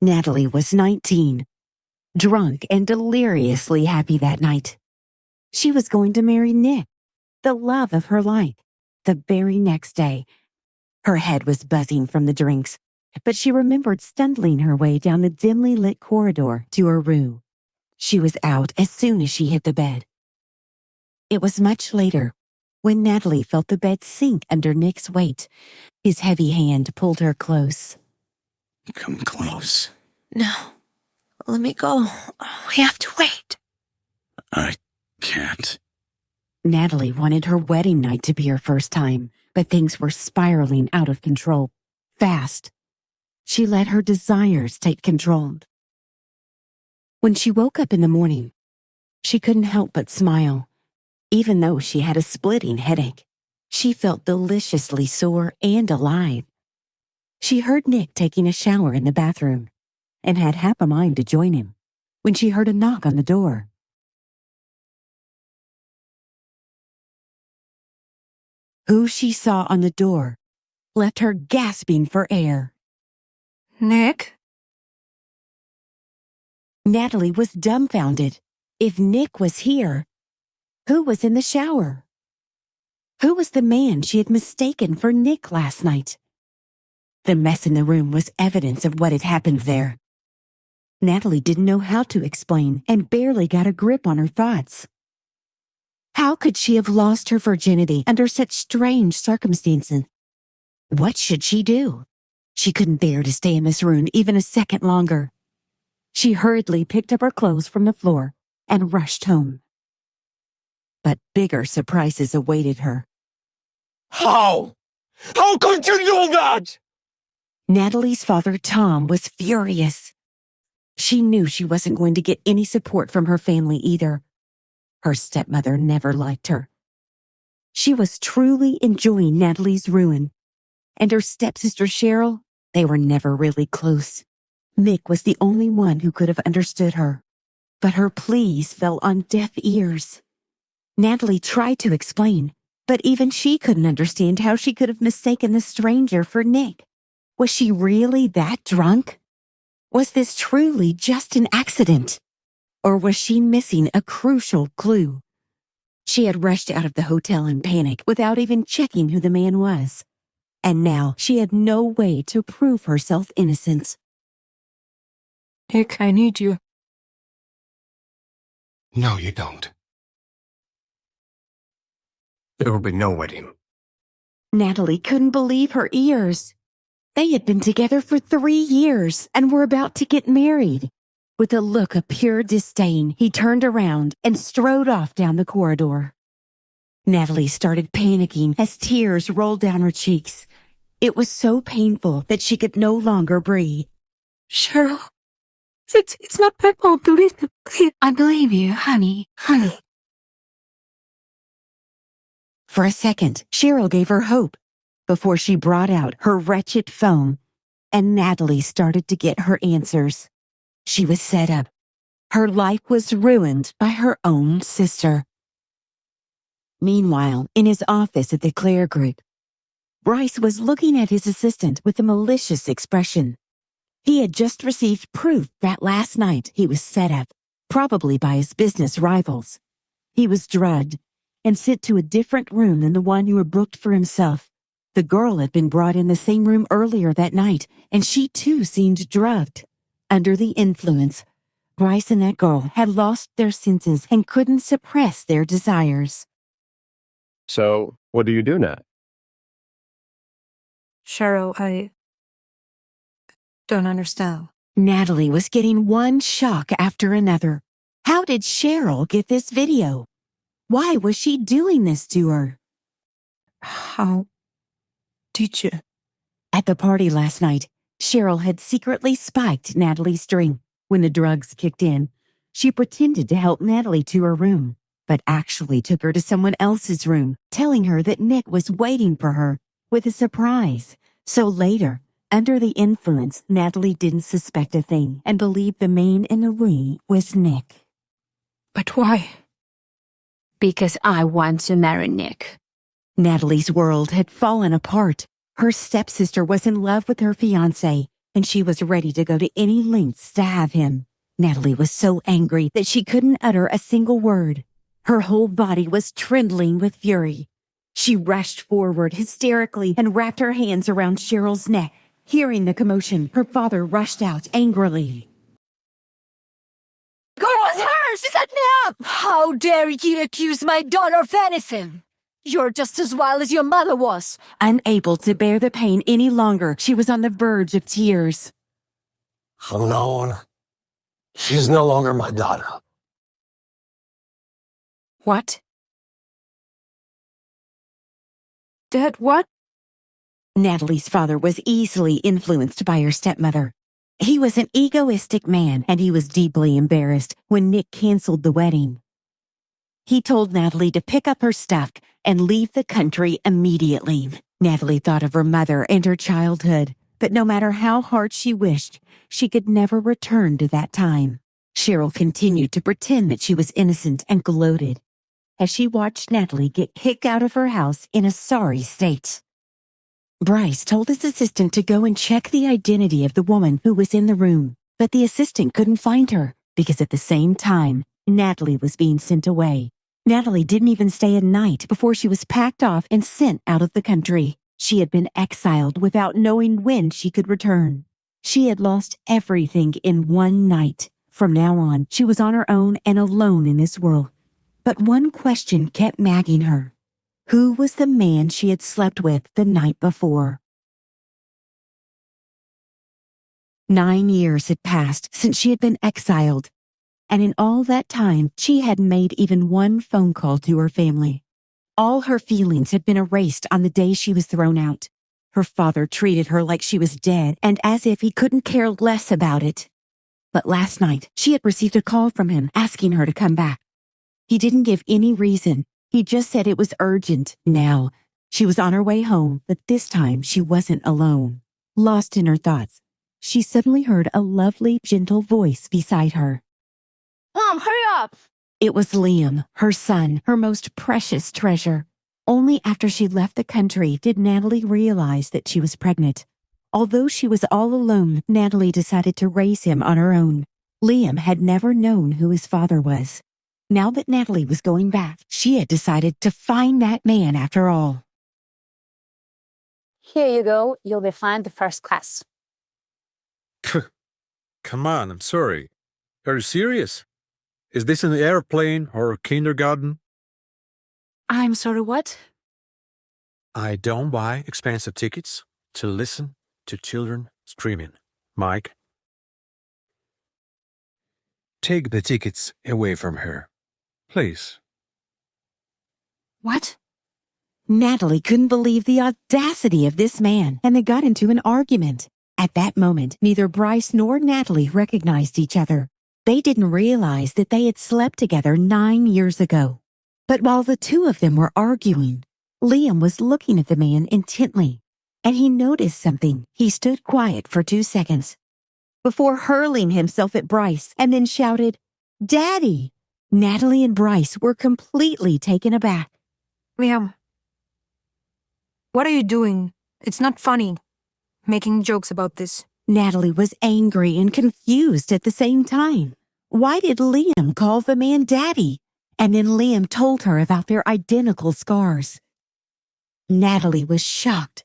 Natalie was 19, drunk and deliriously happy that night. She was going to marry Nick, the love of her life, the very next day. Her head was buzzing from the drinks, but she remembered stumbling her way down the dimly lit corridor to her room. She was out as soon as she hit the bed. It was much later when Natalie felt the bed sink under Nick's weight. His heavy hand pulled her close. Come close. No, let me go. We have to wait. I can't. Natalie wanted her wedding night to be her first time, but things were spiraling out of control, fast. She let her desires take control. When she woke up in the morning, she couldn't help but smile. Even though she had a splitting headache, she felt deliciously sore and alive. She heard Nick taking a shower in the bathroom and had half a mind to join him when she heard a knock on the door. Who she saw on the door left her gasping for air. Nick? Natalie was dumbfounded. If Nick was here, who was in the shower? Who was the man she had mistaken for Nick last night? The mess in the room was evidence of what had happened there. Natalie didn't know how to explain and barely got a grip on her thoughts. How could she have lost her virginity under such strange circumstances? What should she do? She couldn't bear to stay in this room even a second longer. She hurriedly picked up her clothes from the floor and rushed home. But bigger surprises awaited her. How? How could you do that? Natalie's father, Tom, was furious. She knew she wasn't going to get any support from her family either. Her stepmother never liked her. She was truly enjoying Natalie's ruin. And her stepsister Cheryl, they were never really close. Nick was the only one who could have understood her. But her pleas fell on deaf ears. Natalie tried to explain, but even she couldn't understand how she could have mistaken the stranger for Nick. Was she really that drunk? Was this truly just an accident? Or was she missing a crucial clue? She had rushed out of the hotel in panic without even checking who the man was. And now she had no way to prove herself innocent. Nick, I need you. No, you don't. There will be no wedding. Natalie couldn't believe her ears. They had been together for 3 years and were about to get married. With a look of pure disdain, he turned around and strode off down the corridor. Natalie started panicking as tears rolled down her cheeks. It was so painful that she could no longer breathe. Cheryl, it's not my fault. Believe me. Please. I believe you, honey. For a second, Cheryl gave her hope before she brought out her wretched phone, and Natalie started to get her answers. She was set up. Her life was ruined by her own sister. Meanwhile, in his office at the Claire Group, Bryce was looking at his assistant with a malicious expression. He had just received proof that last night he was set up, probably by his business rivals. He was drugged and sent to a different room than the one he had booked for himself. The girl had been brought in the same room earlier that night, and she too seemed drugged. Under the influence, Bryce and that girl had lost their senses and couldn't suppress their desires. So, what do you do, Nat? Cheryl, I don't understand. Natalie was getting one shock after another. How did Cheryl get this video? Why was she doing this to her? How did you? At the party last night, Cheryl had secretly spiked Natalie's drink. When the drugs kicked in, she pretended to help Natalie to her room, but actually took her to someone else's room, telling her that Nick was waiting for her with a surprise. So later, under the influence, Natalie didn't suspect a thing and believed the man in the room was Nick. But why? Because I want to marry Nick. Natalie's world had fallen apart. Her stepsister was in love with her fiancé, and she was ready to go to any lengths to have him. Natalie was so angry that she couldn't utter a single word. Her whole body was trembling with fury. She rushed forward hysterically and wrapped her hands around Cheryl's neck. Hearing the commotion, her father rushed out angrily. Girl was hers! Set me up! How dare you accuse my daughter of anything? You're just as wild as your mother was. Unable to bear the pain any longer, she was on the verge of tears. From now on, she's no longer my daughter. What? Dad, what? Natalie's father was easily influenced by her stepmother. He was an egoistic man, and he was deeply embarrassed when Nick canceled the wedding. He told Natalie to pick up her stuff and leave the country immediately. Natalie thought of her mother and her childhood, but no matter how hard she wished, she could never return to that time. Cheryl continued to pretend that she was innocent and gloated as she watched Natalie get kicked out of her house in a sorry state. Bryce told his assistant to go and check the identity of the woman who was in the room, but the assistant couldn't find her because at the same time, Natalie was being sent away. Natalie didn't even stay a night before she was packed off and sent out of the country. She had been exiled without knowing when she could return. She had lost everything in one night. From now on, she was on her own and alone in this world. But one question kept nagging her. Who was the man she had slept with the night before? 9 years had passed since she had been exiled, and in all that time, she hadn't made even one phone call to her family. All her feelings had been erased on the day she was thrown out. Her father treated her like she was dead and as if he couldn't care less about it. But last night, she had received a call from him asking her to come back. He didn't give any reason. He just said it was urgent now. She was on her way home, but this time she wasn't alone. Lost in her thoughts, she suddenly heard a lovely, gentle voice beside her. Mom, hurry up! It was Liam, her son, her most precious treasure. Only after she left the country did Natalie realize that she was pregnant. Although she was all alone, Natalie decided to raise him on her own. Liam had never known who his father was. Now that Natalie was going back, she had decided to find that man after all. Here you go. You'll be fine the first class. Come on, I'm sorry. Are you serious? Is this an airplane or kindergarten? I'm sorry, what? I don't buy expensive tickets to listen to children screaming. Mike? Take the tickets away from her. Please. What? Natalie couldn't believe the audacity of this man, and they got into an argument. At that moment, neither Bryce nor Natalie recognized each other. They didn't realize that they had slept together 9 years ago. But while the two of them were arguing, Liam was looking at the man intently, and he noticed something. He stood quiet for 2 seconds before hurling himself at Bryce and then shouted, "Daddy!" Natalie and Bryce were completely taken aback. Liam, what are you doing? It's not funny. Making jokes about this. Natalie was angry and confused at the same time. Why did Liam call the man Daddy? And then Liam told her about their identical scars. Natalie was shocked.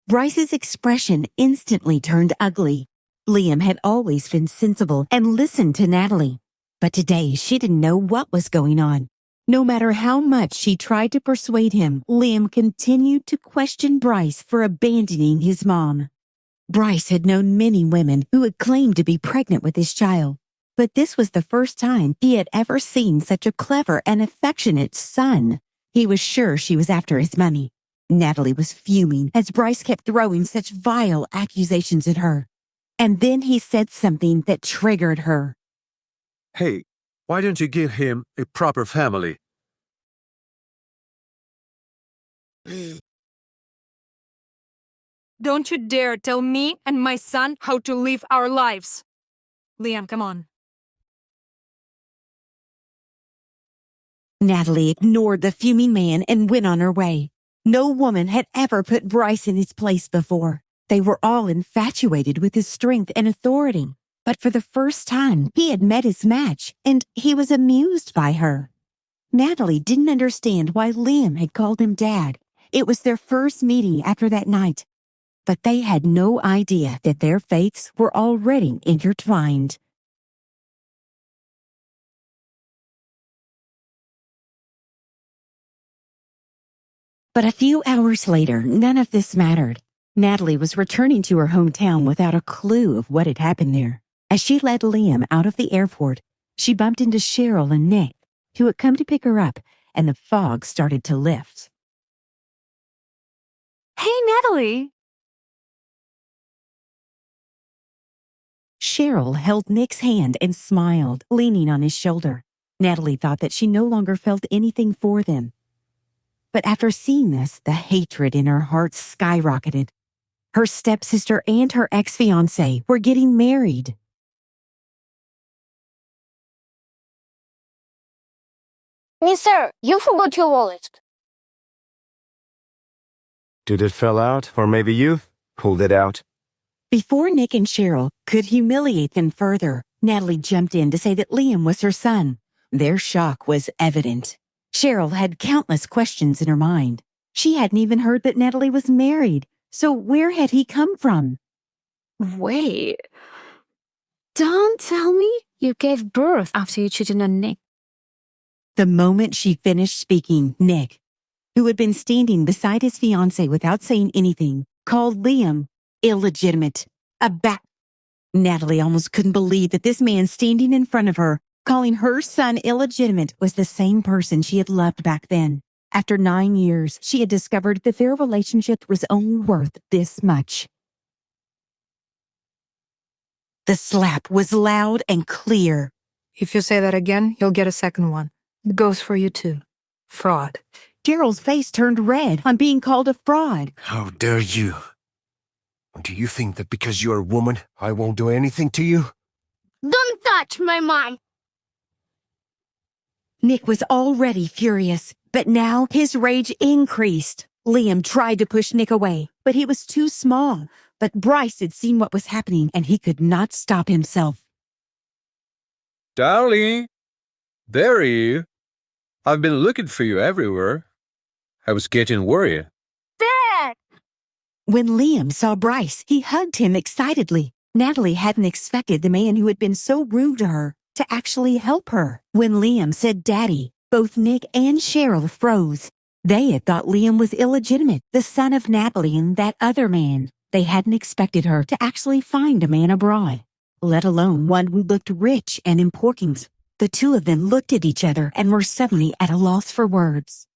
Bryce's expression instantly turned ugly. Liam had always been sensible and listened to Natalie, but today she didn't know what was going on. No matter how much she tried to persuade him, Liam continued to question Bryce for abandoning his mom. Bryce had known many women who had claimed to be pregnant with his child, but this was the first time he had ever seen such a clever and affectionate son. He was sure she was after his money. Natalie was fuming as Bryce kept throwing such vile accusations at her. And then he said something that triggered her. Hey, why don't you give him a proper family? Don't you dare tell me and my son how to live our lives. Liam, come on. Natalie ignored the fuming man and went on her way. No woman had ever put Bryce in his place before. They were all infatuated with his strength and authority. But for the first time, he had met his match, and he was amused by her. Natalie didn't understand why Liam had called him Dad. It was their first meeting after that night. But they had no idea that their fates were already intertwined. But a few hours later, none of this mattered. Natalie was returning to her hometown without a clue of what had happened there. As she led Liam out of the airport, she bumped into Cheryl and Nick, who had come to pick her up, and the fog started to lift. Hey, Natalie! Cheryl held Nick's hand and smiled, leaning on his shoulder. Natalie thought that she no longer felt anything for them. But after seeing this, the hatred in her heart skyrocketed. Her stepsister and her ex-fiancé were getting married. Mister, you forgot your wallet. Did it fell out? Or maybe you pulled it out? Before Nick and Cheryl could humiliate them further, Natalie jumped in to say that Liam was her son. Their shock was evident. Cheryl had countless questions in her mind. She hadn't even heard that Natalie was married, so where had he come from? Wait. Don't tell me you gave birth after you cheated on Nick. The moment she finished speaking, Nick, who had been standing beside his fiancé without saying anything, called Liam illegitimate. Natalie almost couldn't believe that this man standing in front of her, calling her son illegitimate, was the same person she had loved back then. After 9 years, she had discovered that their relationship was only worth this much. The slap was loud and clear. If you say that again, you'll get a second one. It goes for you too. Fraud. Gerald's face turned red on being called a fraud. How dare you? Do you think that because you're a woman, I won't do anything to you? Don't touch my mom. Nick was already furious, but now his rage increased. Liam tried to push Nick away, but he was too small. But Bryce had seen what was happening, and he could not stop himself. Darling, there are you. I've been looking for you everywhere. I was getting worried. Dad! When Liam saw Bryce, he hugged him excitedly. Natalie hadn't expected the man who had been so rude to her to actually help her. When Liam said Daddy, both Nick and Cheryl froze. They had thought Liam was illegitimate, the son of Natalie and that other man. They hadn't expected her to actually find a man abroad, let alone one who looked rich and important. The two of them looked at each other and were suddenly at a loss for words.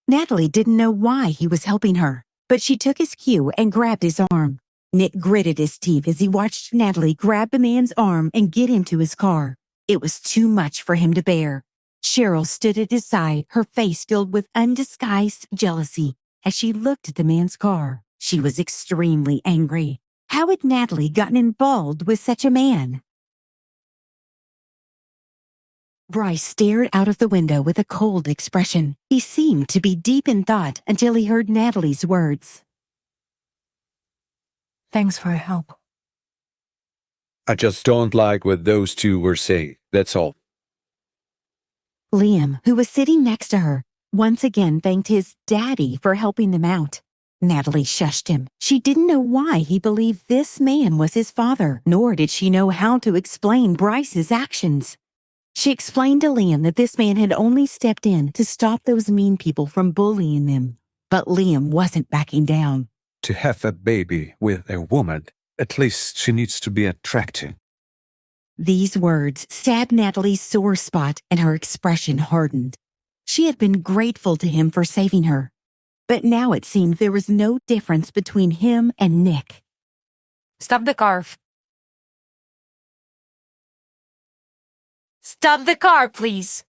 Natalie didn't know why he was helping her, but she took his cue and grabbed his arm. Nick gritted his teeth as he watched Natalie grab the man's arm and get into his car. It was too much for him to bear. Cheryl stood at his side, her face filled with undisguised jealousy as she looked at the man's car. She was extremely angry. How had Natalie gotten involved with such a man? Bryce stared out of the window with a cold expression. He seemed to be deep in thought until he heard Natalie's words. Thanks for your help. I just don't like what those two were saying, that's all. Liam, who was sitting next to her, once again thanked his daddy for helping them out. Natalie shushed him. She didn't know why he believed this man was his father, nor did she know how to explain Bryce's actions. She explained to Liam that this man had only stepped in to stop those mean people from bullying them. But Liam wasn't backing down. To have a baby with a woman, at least she needs to be attractive. These words stabbed Natalie's sore spot and her expression hardened. She had been grateful to him for saving her. But now it seemed there was no difference between him and Nick. Stop the car. Stop the car, please.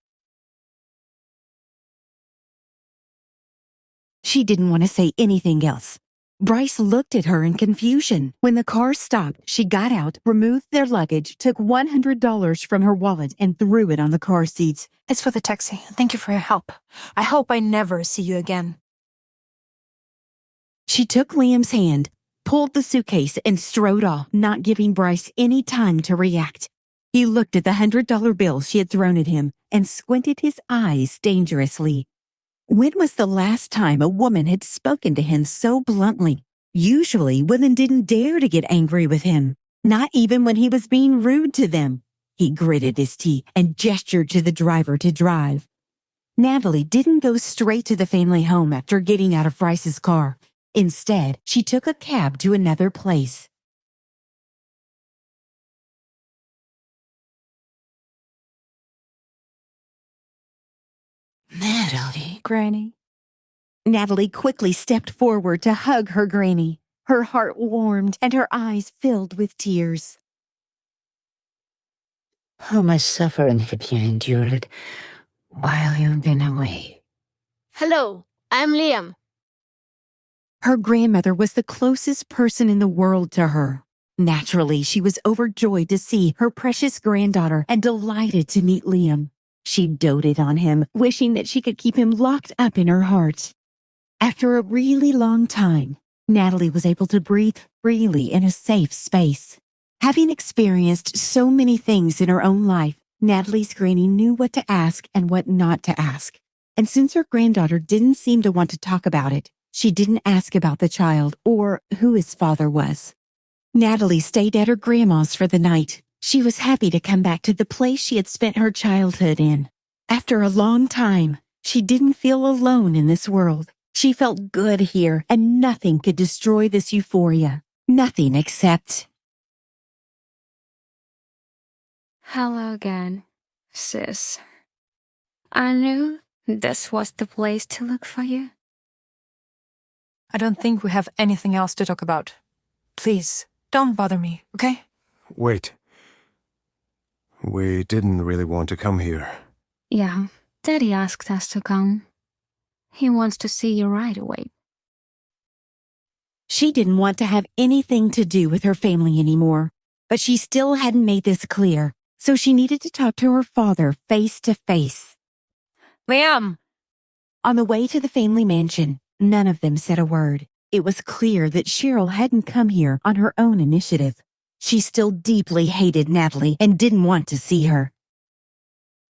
She didn't want to say anything else. Bryce looked at her in confusion. When the car stopped, she got out, removed their luggage, took $100 from her wallet, and threw it on the car seats. It's for the taxi. Thank you for your help. I hope I never see you again. She took Liam's hand, pulled the suitcase and strode off, not giving Bryce any time to react. He looked at the $100 bill she had thrown at him and squinted his eyes dangerously. When was the last time a woman had spoken to him so bluntly? Usually, women didn't dare to get angry with him, not even when he was being rude to them. He gritted his teeth and gestured to the driver to drive. Natalie didn't go straight to the family home after getting out of Bryce's car. Instead, she took a cab to another place. Natalie. Granny. Natalie quickly stepped forward to hug her granny. Her heart warmed and her eyes filled with tears. How much suffering have you endured while you've been away? Hello, I'm Liam. Her grandmother was the closest person in the world to her. Naturally, she was overjoyed to see her precious granddaughter and delighted to meet Liam. She doted on him, wishing that she could keep him locked up in her heart. After a really long time, Natalie was able to breathe freely in a safe space. Having experienced so many things in her own life, Natalie's granny knew what to ask and what not to ask. And since her granddaughter didn't seem to want to talk about it, she didn't ask about the child or who his father was. Natalie stayed at her grandma's for the night. She was happy to come back to the place she had spent her childhood in. After a long time, she didn't feel alone in this world. She felt good here, and nothing could destroy this euphoria. Nothing except... Hello again, sis. I knew this was the place to look for you. I don't think we have anything else to talk about. Please, don't bother me, okay? Wait. We didn't really want to come here. Yeah, Daddy asked us to come. He wants to see you right away. She didn't want to have anything to do with her family anymore, but she still hadn't made this clear, so she needed to talk to her father face to face. Liam! On the way to the family mansion, none of them said a word. It was clear that Cheryl hadn't come here on her own initiative. She still deeply hated Natalie and didn't want to see her.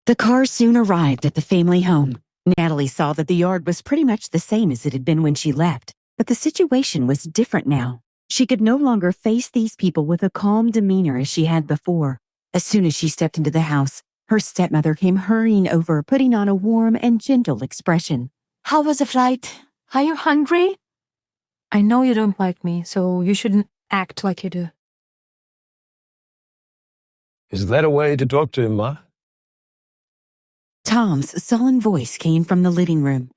The car soon arrived at the family home. Natalie saw that the yard was pretty much the same as it had been when she left, but the situation was different now. She could no longer face these people with a calm demeanor as she had before. As soon as she stepped into the house, her stepmother came hurrying over, putting on a warm and gentle expression. How was the flight? Are you hungry? I know you don't like me, so you shouldn't act like you do. Is that a way to talk to him, Ma? Tom's sullen voice came from the living room.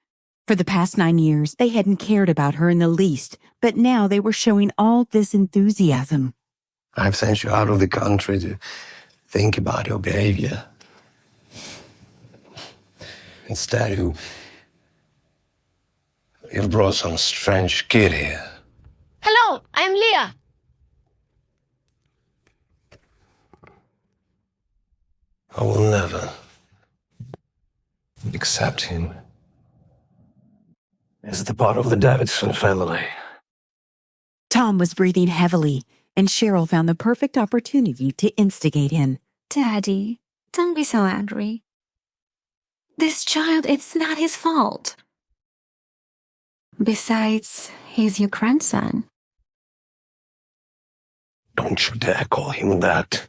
For the past 9 years, they hadn't cared about her in the least, but now they were showing all this enthusiasm. I've sent you out of the country to think about your behavior. Instead, you've brought some strange kid here. Hello, I'm Leah. I will never accept him as the part of the Davidson family. Tom was breathing heavily, and Cheryl found the perfect opportunity to instigate him. Daddy, don't be so angry. This child, it's not his fault. Besides, he's your grandson. Don't you dare call him that.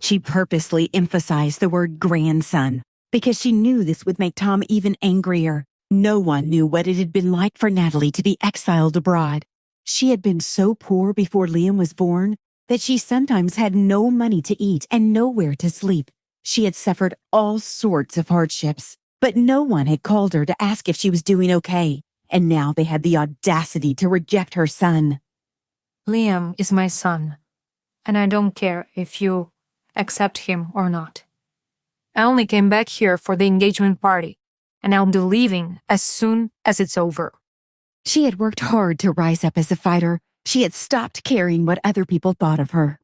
She purposely emphasized the word grandson because she knew this would make Tom even angrier. No one knew what it had been like for Natalie to be exiled abroad. She had been so poor before Liam was born that she sometimes had no money to eat and nowhere to sleep. She had suffered all sorts of hardships, but no one had called her to ask if she was doing okay. And now they had the audacity to reject her son. Liam is my son, and I don't care if you accept him or not. I only came back here for the engagement party, and I'll be leaving as soon as it's over. She had worked hard to rise up as a fighter. She had stopped caring what other people thought of her.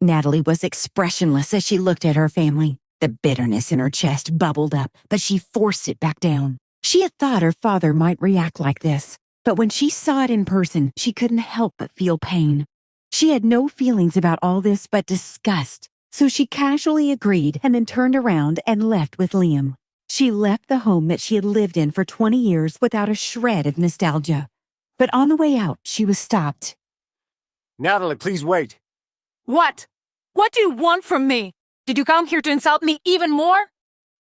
Natalie was expressionless as she looked at her family. The bitterness in her chest bubbled up, but she forced it back down. She had thought her father might react like this. But when she saw it in person, she couldn't help but feel pain. She had no feelings about all this but disgust, so she casually agreed and then turned around and left with Liam. She left the home that she had lived in for 20 years without a shred of nostalgia. But on the way out, she was stopped. Natalie, please wait. What? What do you want from me? Did you come here to insult me even more?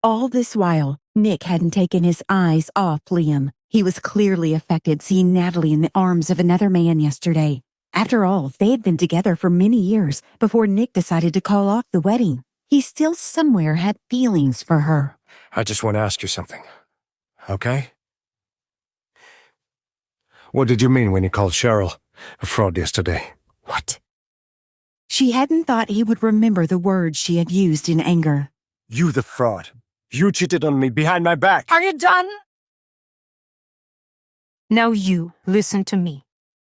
All this while, Nick hadn't taken his eyes off Liam. He was clearly affected seeing Natalie in the arms of another man yesterday. After all, they had been together for many years before Nick decided to call off the wedding. He still somewhere had feelings for her. I just want to ask you something. Okay? What did you mean when you called Cheryl a fraud yesterday? What? She hadn't thought he would remember the words she had used in anger. You the fraud. You cheated on me behind my back. Are you done? Now you listen to me.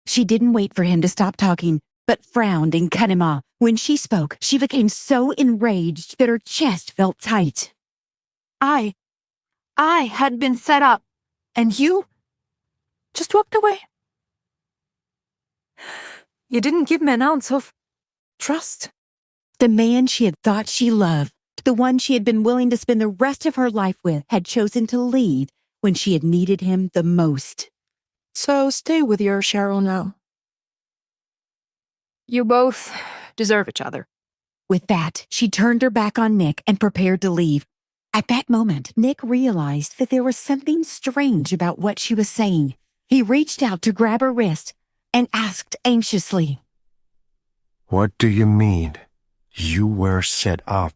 She didn't wait for him to stop talking, but frowned and cut him off. When she spoke, she became so enraged that her chest felt tight. I had been set up, and you just walked away. You didn't give me an ounce of trust. The man she had thought she loved, the one she had been willing to spend the rest of her life with, had chosen to leave when she had needed him the most. So stay with your Cheryl now. You both deserve each other. With that, she turned her back on Nick and prepared to leave. At that moment, Nick realized that there was something strange about what she was saying. He reached out to grab her wrist and asked anxiously, What do you mean? You were set up.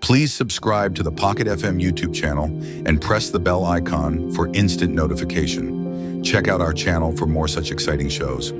Please subscribe to the Pocket FM YouTube channel and press the bell icon for instant notification. Check out our channel for more such exciting shows.